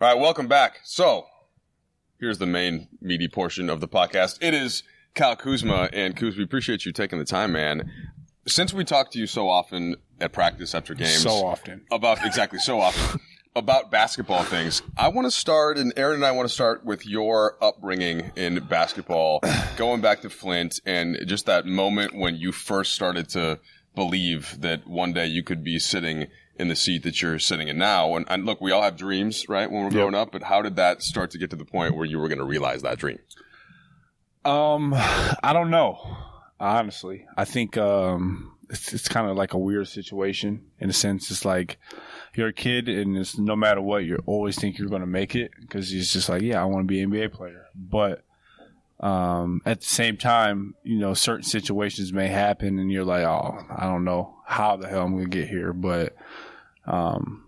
All right, welcome back. So, here's the main meaty portion of the podcast. It is Kyle Kuzma, and Kuz, we appreciate you taking the time, man. Since we talk to you so often at practice after games. So often. About basketball things, I want to start, and Aaron and I want to start with your upbringing in basketball, going back to Flint, and just that moment when you first started to believe that one day you could be sitting in the seat that you're sitting in now. And look, we all have dreams, right, when we're growing up, but how did that start to get to the point where you were going to realize that dream? I don't know, honestly. I think it's kind of like a weird situation in a sense. It's like you're a kid, and it's no matter what, you always think you're going to make it because it's just like, yeah, I want to be an NBA player. But at the same time, you know, certain situations may happen, and you're like, oh, I don't know how the hell I'm going to get here. But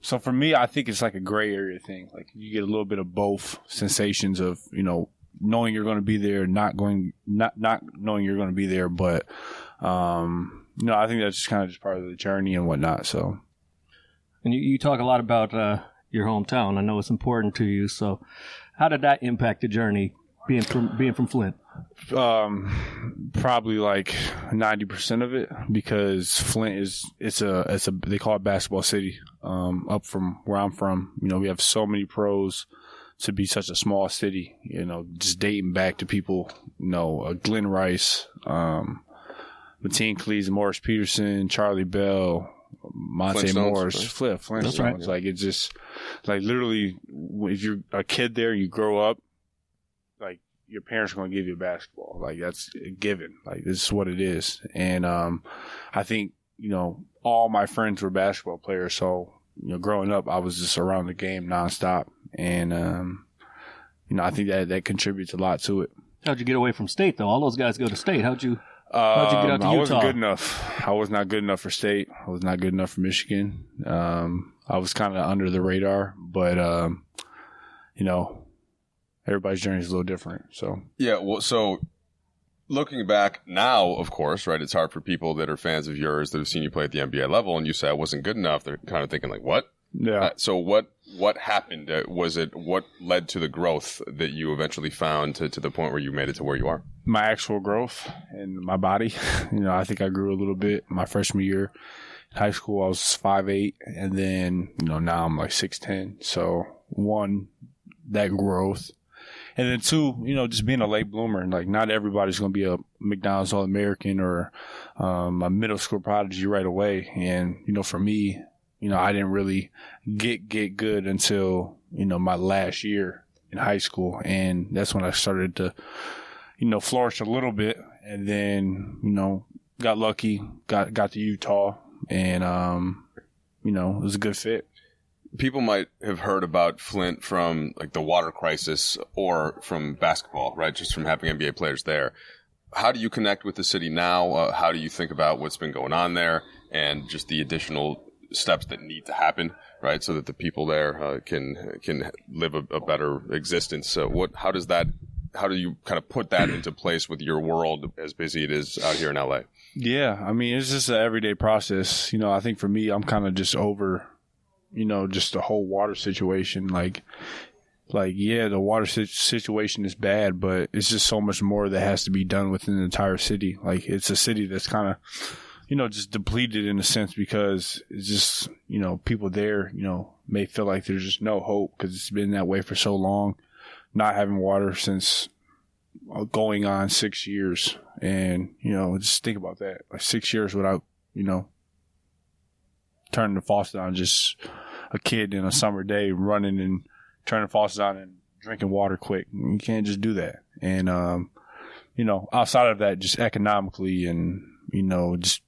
so for me, I think it's like a gray area thing. Like you get a little bit of both sensations of, you know, knowing you're going to be there, not knowing you're going to be there. But no, I think that's just kind of just part of the journey and whatnot. So, and you talk a lot about your hometown. I know it's important to you. So, how did that impact the journey being from Flint? Probably like 90% of it, because Flint it's a they call it basketball city. Up from where I'm from, you know, we have so many pros to be such a small city. You know, just dating back to people, you know, Glenn Rice, Mateen Cleese, Morris Peterson, Charlie Bell, Monte Morris, Flint. That's right. Like it's just like literally, if you're a kid there and you grow up, like your parents are going to give you a basketball. Like that's a given. Like this is what it is. And I think, you know, all my friends were basketball players. So, you know, growing up, I was just around the game nonstop. And, you know, I think that contributes a lot to it. How'd you get away from state, though? All those guys go to state. How'd you get out to Utah? I wasn't good enough. I was not good enough for state. I was not good enough for Michigan. I was kind of under the radar. But, you know, everybody's journey is a little different. So yeah, well, so looking back now, of course, right, it's hard for people that are fans of yours that have seen you play at the NBA level, and you say I wasn't good enough. They're kind of thinking like, what? Yeah. So what happened? Was it what led to the growth that you eventually found to the point where you made it to where you are? My actual growth in my body. You know, I think I grew a little bit my freshman year in high school. I was 5'8", and then, you know, now I'm like 6'10". So one, that growth. And then two, you know, just being a late bloomer. And like, not everybody's going to be a McDonald's All-American or a middle school prodigy right away. And, you know, for me, you know, I didn't really get good until, you know, my last year in high school. And that's when I started to, you know, flourish a little bit. And then, you know, got lucky, got to Utah, and, you know, it was a good fit. People might have heard about Flint from like the water crisis or from basketball, right? Just from having NBA players there. How do you connect with the city now? How do you think about what's been going on there and just the additional steps that need to happen, right? So that the people there can live a better existence. So how do you kind of put that into place with your world as busy it is out here in LA? Yeah. I mean, it's just an everyday process. You know, I think for me, I'm kind of just over, you know, just the whole water situation. Like, yeah, the water situation is bad, but it's just so much more that has to be done within the entire city. Like, it's a city that's kind of, you know, just depleted in a sense, because it's just, you know, people there, you know, may feel like there's just no hope because it's been that way for so long, not having water since going on 6 years. And, you know, just think about that. Like 6 years without, you know, turning the faucet on, just a kid in a summer day running and turning the faucet on and drinking water quick. You can't just do that. And, you know, outside of that, just economically and, you know, just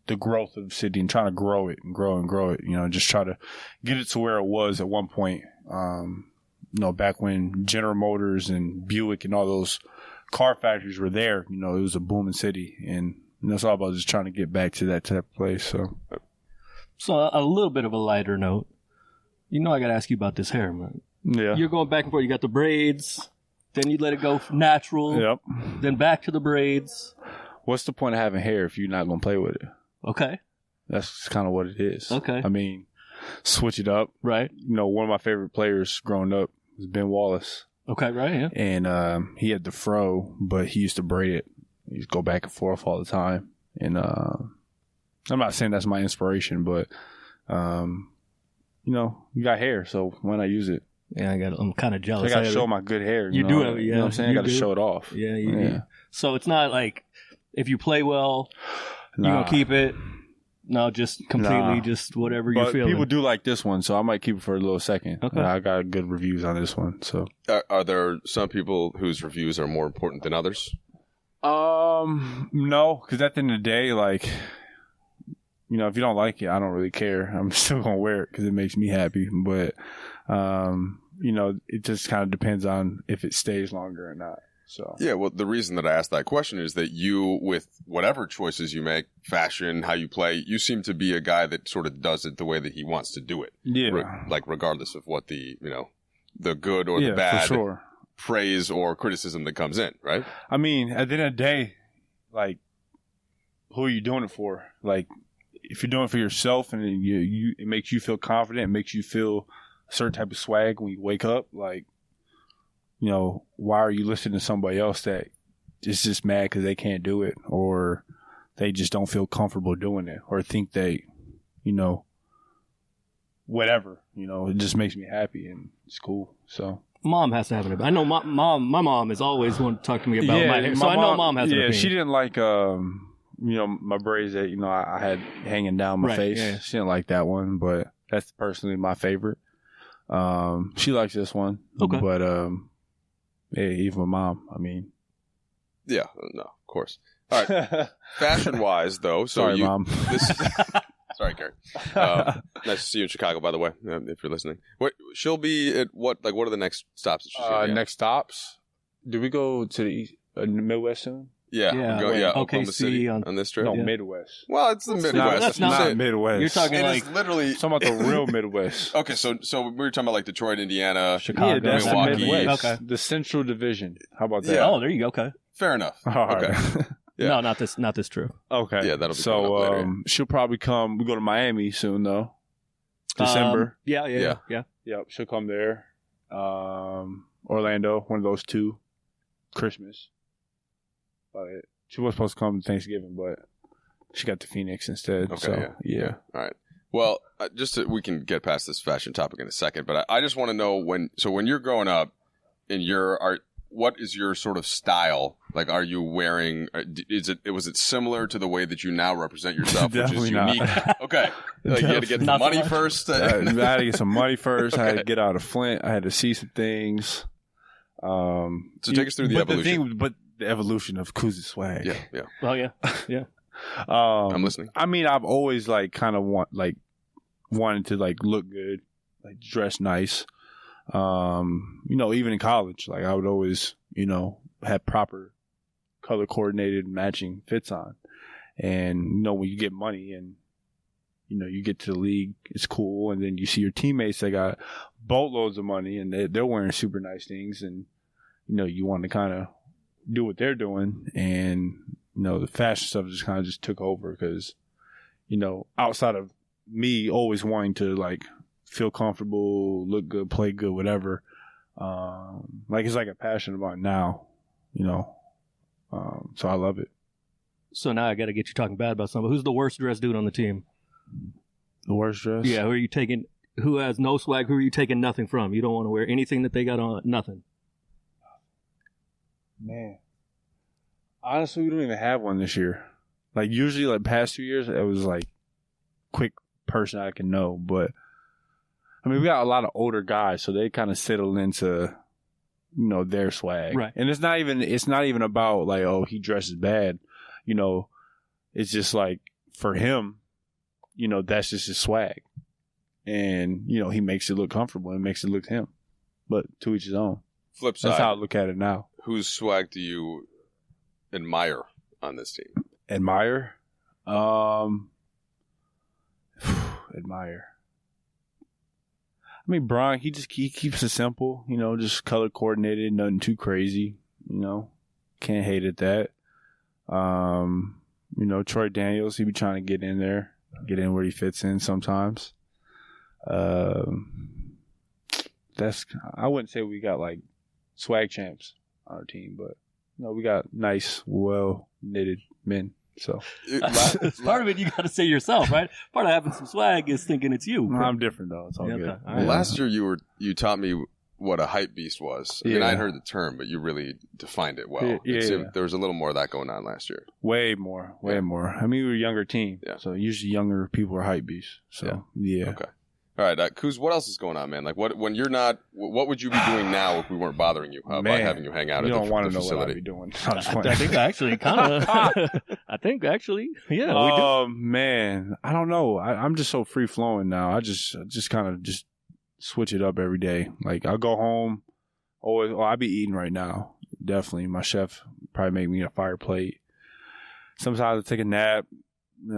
the growth of the city and trying to grow it and grow it, you know, just try to get it to where it was at one point, you know, back when General Motors and Buick and all those car factories were there. You know, it was a booming city, and you know, it's all about just trying to get back to that type of place. So a little bit of a lighter note. You know, I got to ask you about this hair, man. Yeah. You're going back and forth. You got the braids, then you let it go natural. Yep. Then back to the braids. What's the point of having hair if you're not going to play with it? Okay. That's kind of what it is. Okay. I mean, switch it up. Right. You know, one of my favorite players growing up was Ben Wallace. Okay, right, yeah. And he had the fro, but he used to braid it. He used to go back and forth all the time. And I'm not saying that's my inspiration, but, you know, you got hair, so why not use it? Yeah, I'm kind of jealous. I got to show my good hair. You know? do have, yeah. You know what I'm saying? I got to show it off. Yeah, you do. So it's not like if you play well, you're going to keep it. No, just completely just whatever you're feeling. People do like this one, so I might keep it for a little second. Okay. I got good reviews on this one. So, are there some people whose reviews are more important than others? No, because at the end of the day, like, you know, if you don't like it, I don't really care. I'm still gonna wear it because it makes me happy. But, you know, it just kind of depends on if it stays longer or not. So yeah, well, the reason that I asked that question is that you, with whatever choices you make, fashion, how you play, you seem to be a guy that sort of does it the way that he wants to do it. Yeah, like regardless of what the the good or the bad for sure. praise or criticism that comes in, right? I mean, at the end of the day, like, who are you doing it for? Like, if you're doing it for yourself and it makes you feel confident, it makes you feel a certain type of swag when you wake up, like, you know, why are you listening to somebody else that is just mad because they can't do it, or they just don't feel comfortable doing it, or think they, you know, whatever, you know, it just makes me happy and it's cool. So mom has to have an opinion. I know my mom has always wanted to talk to me about my hair, so I know mom has an opinion. Yeah, she didn't like, you know, my braids that, you know, I had hanging down my face. Yeah. She didn't like that one, but that's personally my favorite. She likes this one. Okay. But, yeah, even my mom, I mean. Yeah, no, of course. All right. Fashion-wise, though. So sorry, Mom. Sorry, Gary. Nice to see you in Chicago, by the way, if you're listening. She'll be at what? Like, what are the next stops that she's going to be at? Next stops? Do we go to the Midwest soon? Yeah. Oklahoma City on this trip. No, Midwest. Well, it's the Midwest. That's not Midwest. You're talking like literally. Talking about the real Midwest. Okay, so we were talking about like Detroit, Indiana, Chicago, that's Milwaukee. The Midwest. Okay. The Central Division. How about that? Yeah. Oh, there you go. Okay. Fair enough. All right. Okay. Yeah. No, not this trip. Okay. Yeah, that'll be so. Up later. She'll probably come. We go to Miami soon, though. December. Yeah. Yep. She'll come there. Orlando, one of those two. Christmas. She was supposed to come Thanksgiving, but she got to Phoenix instead. Okay. So, yeah. All right. Well, we can get past this fashion topic in a second, but I just want to know when you're growing up, what is your sort of style? Like, are you wearing? Was it similar to the way that you now represent yourself, which is unique? Not. Okay, like you had to get some money first. I had to get some money first. Okay. I had to get out of Flint. I had to see some things. So take us through the evolution. The evolution of Kuzma swag. Yeah. Oh yeah. I'm listening. I mean, I've always wanted to like look good, like dress nice. You know, even in college, like I would always, you know, have proper color coordinated matching fits on. And, you know, when you get money and, you know, you get to the league, it's cool. And then you see your teammates that got boatloads of money and they're wearing super nice things. And, you know, you want to kind of do what they're doing. And, you know, the fashion stuff just kind of just took over because, you know, outside of me always wanting to like feel comfortable, look good, play good, whatever. Like it's like a passion about now, you know. So I love it. So now I got to get you talking bad about somebody. Who's the worst dressed dude on the team? The worst dressed? Yeah, who are you taking? Who has no swag? Who are you taking nothing from? You don't want to wear anything that they got on. Nothing. Man, honestly, we don't even have one this year. Like usually, like past 2 years, it was like quick person I can know. But I mean, we got a lot of older guys, so they kind of settle into, you know, their swag. Right. And it's not even about like, oh, he dresses bad. You know, it's just like for him, you know, that's just his swag, and you know, he makes it look comfortable and makes it look him. But to each his own. Flip side. That's how I look at it now. Whose swag do you admire on this team? Admire? Admire. I mean, Brian, he keeps it simple, you know, just color coordinated, nothing too crazy, you know. Can't hate at that. You know, Troy Daniels, he be trying to get in there, get in where he fits in sometimes. I wouldn't say we got like swag champs on our team, but we got nice, well knitted men. So part of it you got to say yourself, right? Part of having some swag is thinking it's you. I'm different though. It's all good. Okay. All right. Last year you taught me what a hype beast was. I mean, I'd heard the term, but you really defined it well. There was a little more of that going on last year. Way more. I mean, we were a younger team, so usually younger people are hype beasts. So yeah. Okay. All right, Kuz, what else is going on, man? Like, when you're not, what would you be doing now if we weren't bothering you about having you hang out at the facility? You don't want to know what I'd be doing. I think actually, kind of. I think actually, yeah. Oh man, I don't know. I'm just so free flowing now. I just kind of just switch it up every day. Like I'll go home. I'll be eating right now. Definitely, my chef probably make me a fire plate. Sometimes I take a nap.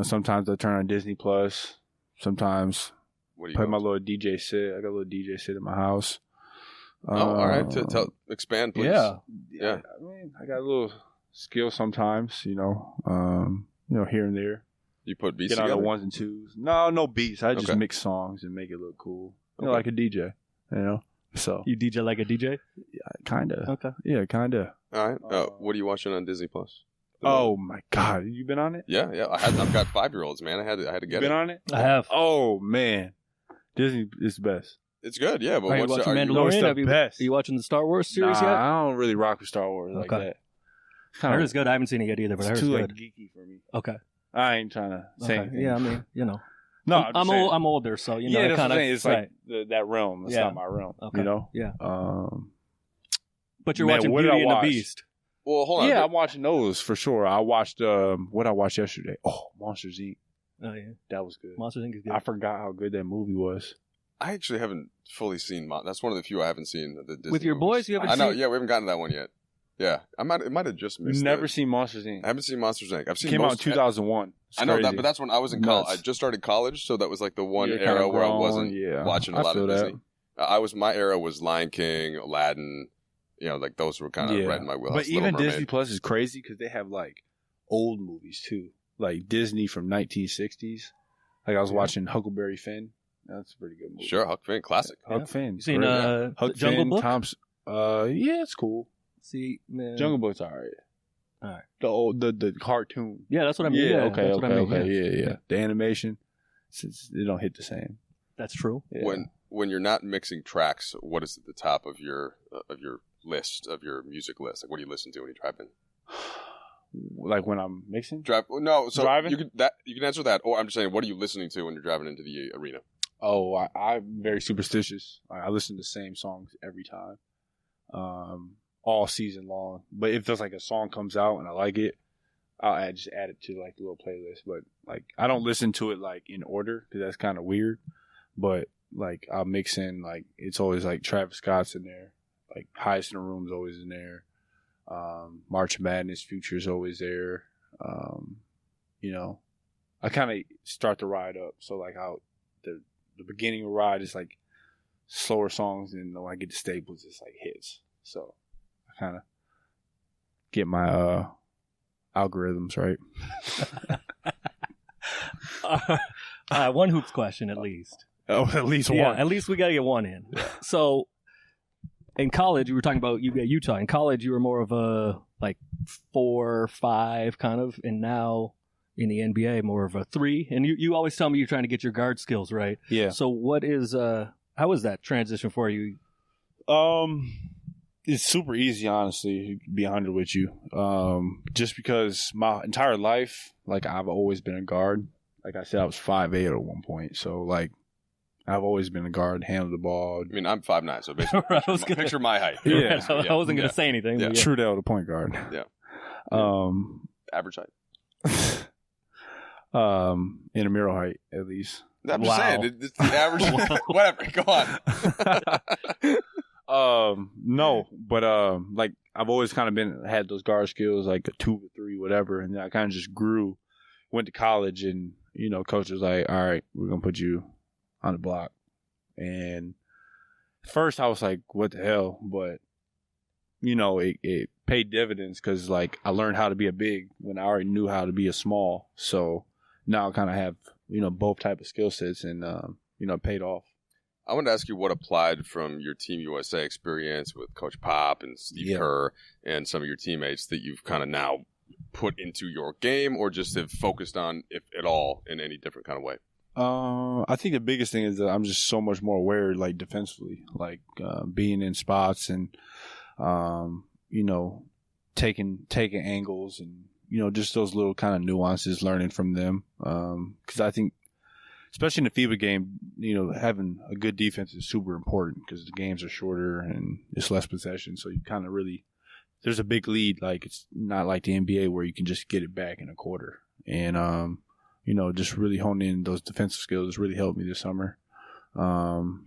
Sometimes I turn on Disney Plus. Sometimes. Play my little DJ set. I got a little DJ set in my house. All right. Expand, please. Yeah. I mean, I got a little skill sometimes, here and there. You put beats together? Get on the ones and twos. No beats. I just mix songs and make it look cool. Like a DJ, So you DJ like a DJ? Yeah, kind of. Okay. Yeah, kind of. All right. What are you watching on Disney Plus? Oh my God, you been on it? Yeah. I've got 5-year-olds, man. I had to get it. Been on it? I have. Oh man. Disney is the best. It's good, yeah. But are you watching Mandalorian? Are you watching the Star Wars series yet? I don't really rock with Star Wars like that. I heard it's good. I haven't seen it yet either, but I heard it's too good. Like geeky for me. Okay. I ain't trying to say anything. Yeah, I mean, No, I'm older, so Yeah, that's what I'm saying. It's like that realm. It's not my realm. Okay. Yeah. But you're watching Beauty and the Beast. Well, hold on. Yeah, I'm watching those for sure. I watched what I watched yesterday. Oh, Monsters Inc. Oh yeah, that was good. Monsters Inc. is good. I forgot how good that movie was. I actually haven't fully seen. That's one of the few I haven't seen. The Disney with your movies. boys, you haven't. I know. Yeah, we haven't gotten to that one yet. Yeah, it might have just missed. You've never seen Monsters Inc. I haven't seen Monsters Inc. I've seen. Came out in 2001. I know that, but that's when I was in college. I just started college, so that was like the one era where I wasn't watching a lot of Disney. My era was Lion King, Aladdin. Like those were kind of right in my wheelhouse. But even Disney Plus is crazy because they have like old movies too, like Disney from 1960s. Like I was watching Huckleberry Finn. That's a pretty good movie. Sure, Huck Finn, classic. Huck Finn. You seen Huck Jungle Finn, Book? Tom's. Yeah, it's cool. See, man. Jungle Book's all right. The cartoon. Yeah, that's what I mean. Yeah, okay. Yeah. The animation, they don't hit the same. That's true. Yeah. When you're not mixing tracks, what is at the top of your list, of your music list? Like, what do you listen to when you drive in? Like when I'm mixing? No, so driving? You can answer that, or I'm just saying, what are you listening to when you're driving into the arena? Oh, I'm very superstitious. I listen to the same songs every time, all season long. But if there's like a song comes out and I like it, I'll just add it to like the little playlist. But like I don't listen to it like in order because that's kind of weird. But like I'll mix in like it's always like Travis Scott's in there, like Highest in the Room's always in there. March Madness Future's always there. I kind of start the ride up. So like the beginning of the ride is like slower songs, and when I get to Staples, it's like hits. So I kind of get my algorithms right. One hoops question at least. Oh, at least one. Yeah, at least we got to get one in. So in college, you were talking about you at Utah. In college, you were more of a like 4, 5 kind of, and now in the NBA, more of a 3. And you always tell me you're trying to get your guard skills right. Yeah. So what is how is that transition for you? It's super easy, honestly, to be 100 with you. Just because my entire life, like I've always been a guard. Like I said, I was 5'8" at one point. So like I've always been a guard, handle the ball. I mean, I'm 5'9", so basically picture my height. Yeah. So I wasn't going to say anything. Yeah. Trudell, the point guard. Yeah. Average height. Intramural height, at least. I'm just saying, it's the average. Whatever, go on. No, but like I've always kind of had those guard skills, like a 2 or 3, whatever, and then I kind of just grew. Went to college, and coach was like, "All right, we're gonna put you on the block." And first, I was like, "What the hell?" But it paid dividends because like I learned how to be a big when I already knew how to be a small. So now I kind of have both type of skill sets, and it paid off. I wanted to ask you what applied from your Team USA experience with Coach Pop and Steve Kerr and some of your teammates that you've kind of now put into your game, or just have focused on, if at all, in any different kind of way? I think the biggest thing is that I'm just so much more aware, like defensively, like being in spots and taking angles and just those little kind of nuances, learning from them. Because I think, especially in the FIBA game, having a good defense is super important because the games are shorter and it's less possession. So you kind of really, there's a big lead. Like, it's not like the NBA where you can just get it back in a quarter. And, just really honing in those defensive skills has really helped me this summer. So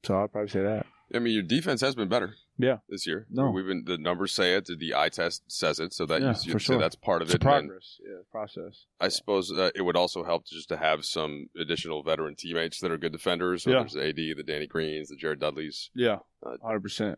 I'd probably say that. I mean, your defense has been better. Yeah, this year. No, the numbers say it. The eye test says it. So that you for sure. say that's part of it's it. Progress, process. I suppose it would also help just to have some additional veteran teammates that are good defenders. So there's the AD, the Danny Greens, the Jared Dudleys. Yeah, 100%.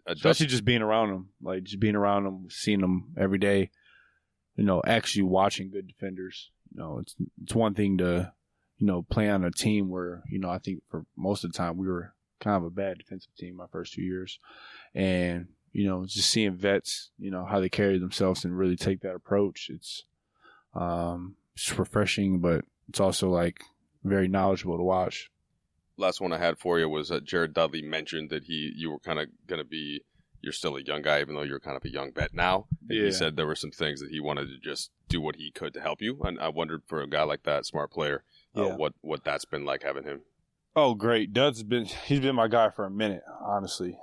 Especially just being around them, seeing them every day. Actually watching good defenders. It's one thing to play on a team where I think for most of the time we were kind of a bad defensive team my first 2 years. And, just seeing vets, how they carry themselves and really take that approach. It's refreshing, but it's also like very knowledgeable to watch. Last one I had for you was Jared Dudley mentioned that you were kind of going to be, you're still a young guy, even though you're kind of a young vet now. And he said there were some things that he wanted to just do what he could to help you. And I wondered, for a guy like that, smart player, what that's been like having him. Oh, great. He's been my guy for a minute, honestly.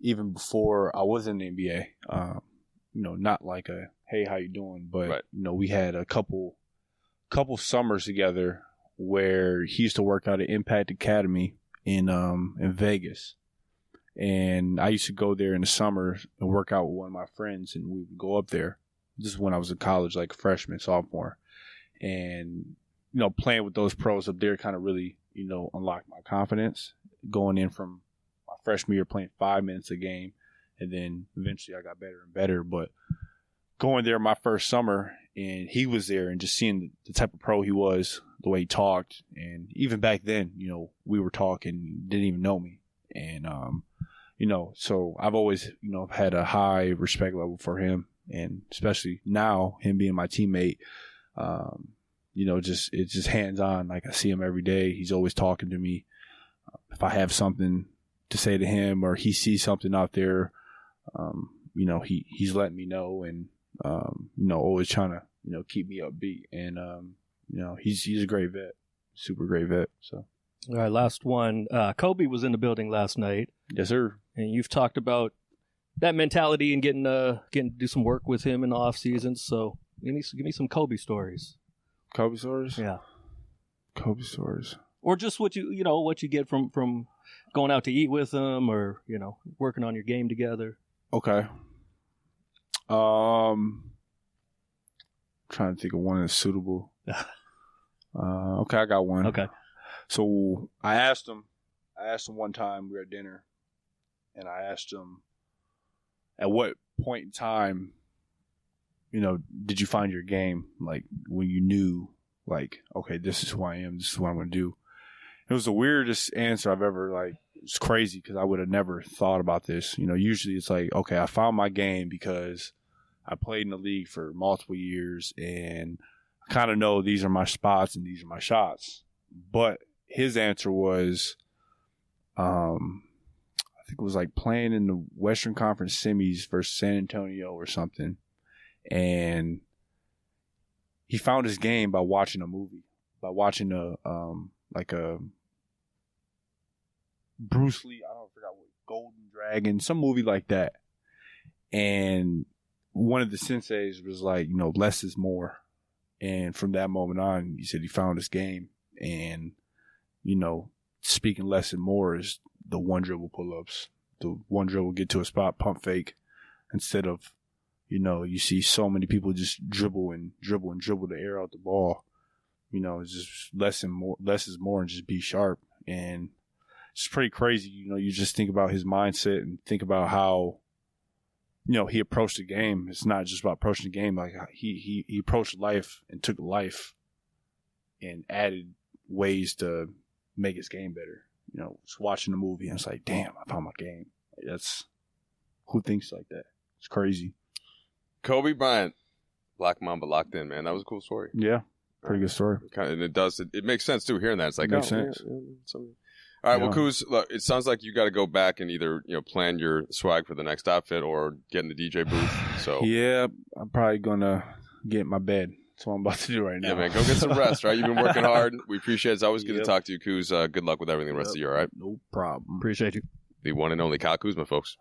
Even before I was in the NBA, not like a, hey, how you doing? But, we had a couple summers together where he used to work out at Impact Academy in Vegas. And I used to go there in the summer and work out with one of my friends, and we would go up there. This is when I was in college, like freshman, sophomore. And, playing with those pros up there kind of really, unlocked my confidence. Going in from my freshman year playing 5 minutes a game, and then eventually I got better and better. But going there my first summer, and he was there, and just seeing the type of pro he was, the way he talked, and even back then, we were talking, didn't even know me. And, so I've always, had a high respect level for him, and especially now, him being my teammate, it's just hands-on. Like, I see him every day. He's always talking to me. If I have something to say to him or he sees something out there, he's letting me know, and, always trying to, keep me upbeat. And, he's a great vet, super great vet. So. All right, last one. Kobe was in the building last night. Yes, sir. And you've talked about that mentality and getting to do some work with him in the off season. So give me some Kobe stories. Kobe stories? Yeah. Kobe stories. Or just what you get from going out to eat with him, or, working on your game together. Okay. Trying to think of one that's suitable. Okay, I got one. Okay. So I asked him one time, we were at dinner, and I asked him, at what point in time, did you find your game? Like, when you knew, like, okay, this is who I am, this is what I'm going to do. It was the weirdest answer I've ever, it's crazy because I would have never thought about this. Usually it's like, okay, I found my game because I played in the league for multiple years, and I kind of know these are my spots and these are my shots. But his answer was, I think it was like playing in the Western Conference semis versus San Antonio or something. And he found his game by watching a movie, by watching a Bruce Lee, I forgot what, Golden Dragon, some movie like that. And one of the senseis was like, less is more. And from that moment on, he said he found his game. And, speaking less and more is the one dribble pull-ups, the one dribble get to a spot, pump fake, instead of, you see so many people just dribble the air out the ball. It's just less is more, and just be sharp. And it's pretty crazy. You just think about his mindset and think about how, he approached the game. It's not just about approaching the game. Like, he approached life and took life and added ways to make his game better. You know, just watching the movie and it's like, damn, I found my game. Like, that's who thinks like that. It's crazy. Kobe Bryant, Black Mamba locked in, man. That was a cool story. Yeah, pretty good story. And it makes sense too. Hearing that, it's like, Makes sense. Yeah. All right, well, Kuz, look, it sounds like you got to go back and either plan your swag for the next outfit or get in the DJ booth. So yeah, I'm probably gonna get in my bed. That's what I'm about to do right now. Yeah, man, go get some rest. Right, you've been working hard. We appreciate it. It's always good to talk to you, Kuz. Good luck with everything the rest of the year. All right, no problem. Appreciate you. The one and only Kyle Kuzma, folks.